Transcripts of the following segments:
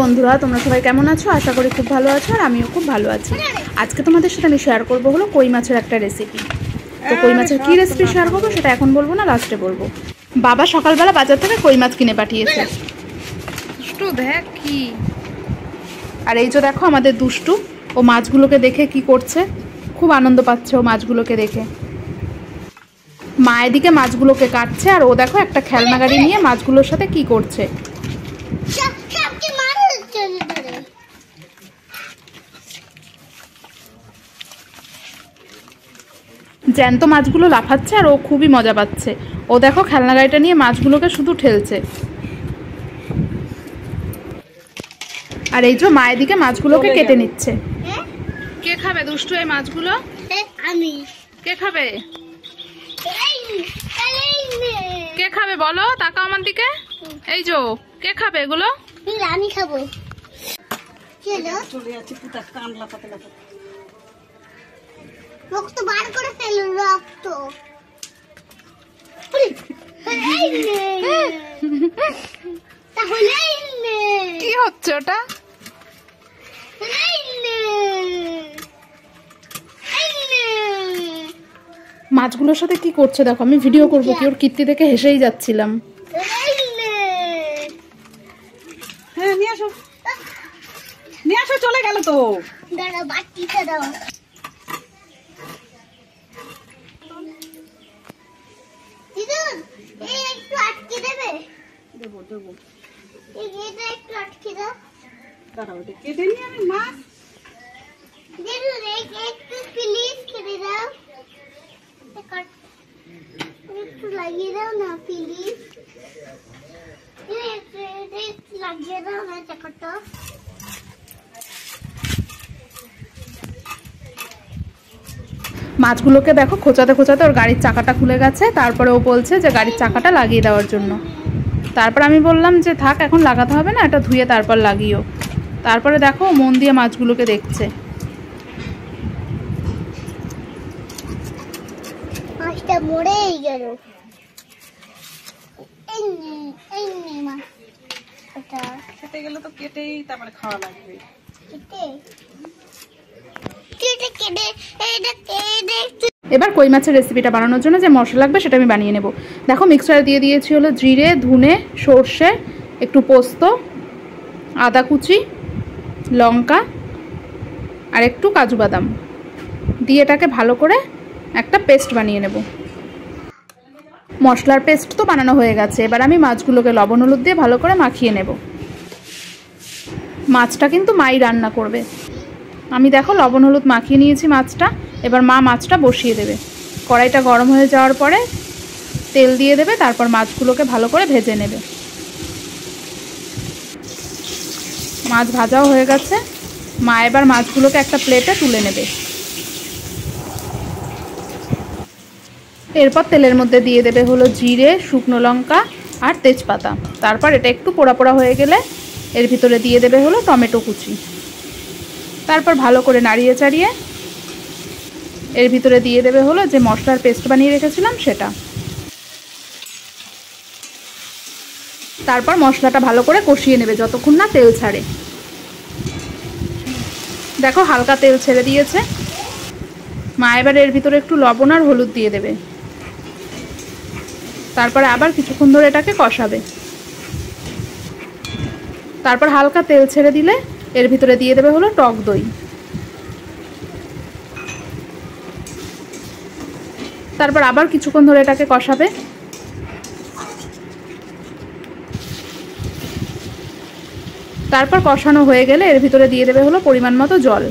বন্ধুরা, তোমরা সবাই কেমন আছো? আশা করি খুব ভালো আছো, আর আমিও খুব ভালো আছি। আজকে তোমাদের সাথে আমি শেয়ার করব হলো কই মাছের একটা রেসিপি। তো কই মাছের কী রেসিপি শেয়ার করবো সেটা এখন বলবো না, লাস্টে বলবো। বাবা সকালবেলা বাজার থেকে কই মাছ কিনে পাঠিয়েছে। দুষ্টু দেখ কি, আর এই যে দেখো আমাদের দুষ্টু, ও মাছগুলোকে দেখে কি করছে, খুব আনন্দ পাচ্ছে ও মাছগুলোকে দেখে। মা এদিকে মাছগুলোকে কাটছে, আর ও দেখো একটা খেলনা গাড়ি নিয়ে মাছগুলোর সাথে কি করছে। জ্যান্ত মাছগুলো লাফাচ্ছে আর ও খুবই মজা পাচ্ছে। ও দেখো খেলনা গাড়িটা নিয়ে মাছগুলোকে শুধু ঠেলছে। আর এই যে মায়ের দিকে মাছগুলোকে কেটে নিচ্ছে। কে খাবে দুষ্টু এই মাছগুলো? আমি। কে খাবে? কে খাবে বলো, তাকাও আমার দিকে। এই যে কে খাবে এগুলো? আমি খাবো। রক্ত বার করে ফেলো, রক্ত। তাহলে কি হচ্ছে ওটা? মাছগুলোর সাথে কি করছে দেখো, আমি ভিডিও করবো কি, ওর কীর্তি দেখে হেসেই যাচ্ছিলাম। হ্যাঁ নিয়ে আসো, নিয়ে আসো, চলে গেল তো। দাঁড়াও, বাটিটা দাও। একটু আটকে দেবে? দেবো দেবো, এটা একটু আটকে দাও। দাঁড়াও, এটা কেটে নিয়ে আমি মাছ। একটু প্লিজ কেটে দাও, একটু লাগিয়ে দাও না প্লিজ, একটু লাগিয়ে দাও না চাকাটা। মাছগুলোকে দেখো খোঁচাতে খোঁচাতে ওর গাড়ির চাকাটা খুলে গেছে। তারপরে ও বলছে যে গাড়ির চাকাটা লাগিয়ে দেওয়ার জন্য। তারপর আমি বললাম যে থাক, এখন লাগাতে হবে না, এটা ধুয়ে তারপর লাগিও। তারপরে দেখো মন দিয়ে মাছগুলোকে দেখছে। মাছটা মরেই গেল। খেতে গেলে তো কেটেই তারপরে খাওয়া লাগবে। এবার কই মাছের রেসিপিটা বানানোর জন্য যে মশলা লাগবে সেটা আমি বানিয়ে নেব। দেখো মিক্সচারে দিয়ে দিয়েছি হলো জিরে, ধনে, সর্ষে, একটু পোস্ত, আদা কুচি, লঙ্কা আর একটু কাজু বাদাম দিয়ে এটাকে ভালো করে একটা পেস্ট বানিয়ে নেব। মশলার পেস্ট তো বানানো হয়ে গেছে। এবার আমি মাছগুলোকে লবণ হলুদ দিয়ে ভালো করে মাখিয়ে নেব। মাছটা কিন্তু মাই রান্না করবে। আমি দেখো লবণ হলুদ মাখিয়ে নিয়েছি মাছটা। এবার মা মাছটা বসিয়ে দেবে। কড়াইটা গরম হয়ে যাওয়ার পরে তেল দিয়ে দেবে, তারপর মাছগুলোকে ভালো করে ভেজে নেবে। মাছ ভাজাও হয়ে গেছে। মা এবার মাছগুলোকে একটা প্লেটে তুলে নেবে। এরপর তেলের মধ্যে দিয়ে দেবে হলো জিরে, শুকনো লঙ্কা আর তেজপাতা। তারপর এটা একটু পোড়া পোড়া হয়ে গেলে এর ভিতরে দিয়ে দেবে হলো টমেটো কুচি। তারপর ভালো করে নাড়িয়ে চাড়িয়ে এর ভিতরে দিয়ে দেবে হলো যে মশলার পেস্ট বানিয়ে রেখেছিলাম সেটা। তারপর মশলাটা ভালো করে কষিয়ে নেবে যতক্ষণ না তেল ছাড়ে। দেখো হালকা তেল ছেড়ে দিয়েছে। মা এবার এর ভিতরে একটু লবণ আর হলুদ দিয়ে দেবে। তারপরে আবার কিছুক্ষণ ধরে এটাকে কষাবে। তারপর হালকা তেল ছেড়ে দিলে এর ভিতরে দিয়ে দেবে হলো টক দই। তারপর আবার কিছুক্ষণ ধরে এটাকে কষাবে। তারপর কষানো হয়ে গেলে এর ভিতরে দিয়ে দেবে হলো পরিমাণ মতো জল।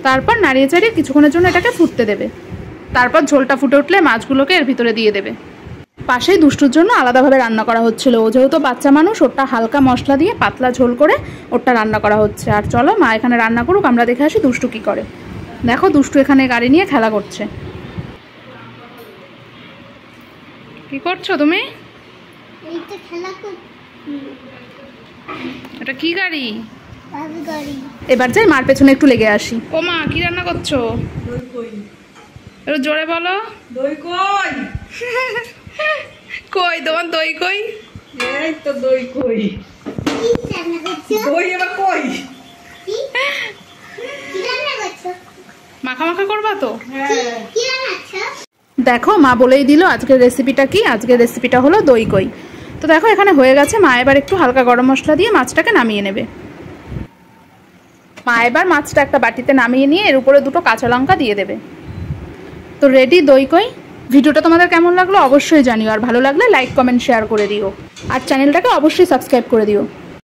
তারপর নাড়িয়ে চাড়িয়ে কিছুক্ষণের জন্য এটাকে ফুটতে দেবে। তারপর ঝোলটা ফুটে উঠলে মাছগুলোকে এর ভিতরে দিয়ে দেবে। পাশেই দুষ্টুর জন্য আলাদাভাবে রান্না করা হচ্ছিল। ও যেহেতু বাচ্চা মানুষ, ওটা হালকা মশলা দিয়ে পাতলা ঝোল করে ওটা রান্না করা হচ্ছে। আর চলো মা এখানে রান্না করুক, আমরা দেখে আসি দুষ্টু কি করে। দেখো দুষ্টু এখানে গাড়ি নিয়ে খেলা করছে। কি করছো তুমি? এটা কি গাড়ি? এবার যাই মার পেছনে একটু লেগে আসি। ও মা, কি রান্না করছো? একটু জোরে বলো। দই কই? কই তোমার দই কই? এই তো দই কই, কি রান্না করছো? দই এবার কই? কি কি রান্না করছো? মাখা মাখা করবা তো? হ্যাঁ কি রান্নাচ্ছো? দেখো মা বলেই দিল আজকের রেসিপিটা কি। আজকের রেসিপিটা হলো দই কই। তো দেখো এখানে হয়ে গেছে। মা এবার একটু হালকা গরম মশলা দিয়ে মাছটাকে নামিয়ে নেবে। মা এবার মাছটা একটা বাটিতে নামিয়ে নিয়ে এর উপরে দুটো কাঁচা লঙ্কা দিয়ে দেবে। তো রেডি দই কই। ভিডিওটা তোমাদের কেমন লাগলো অবশ্যই জানিও, আর ভালো লাগলে লাইক কমেন্ট শেয়ার করে দিও, আর চ্যানেলটাকে অবশ্যই সাবস্ক্রাইব করে দিও।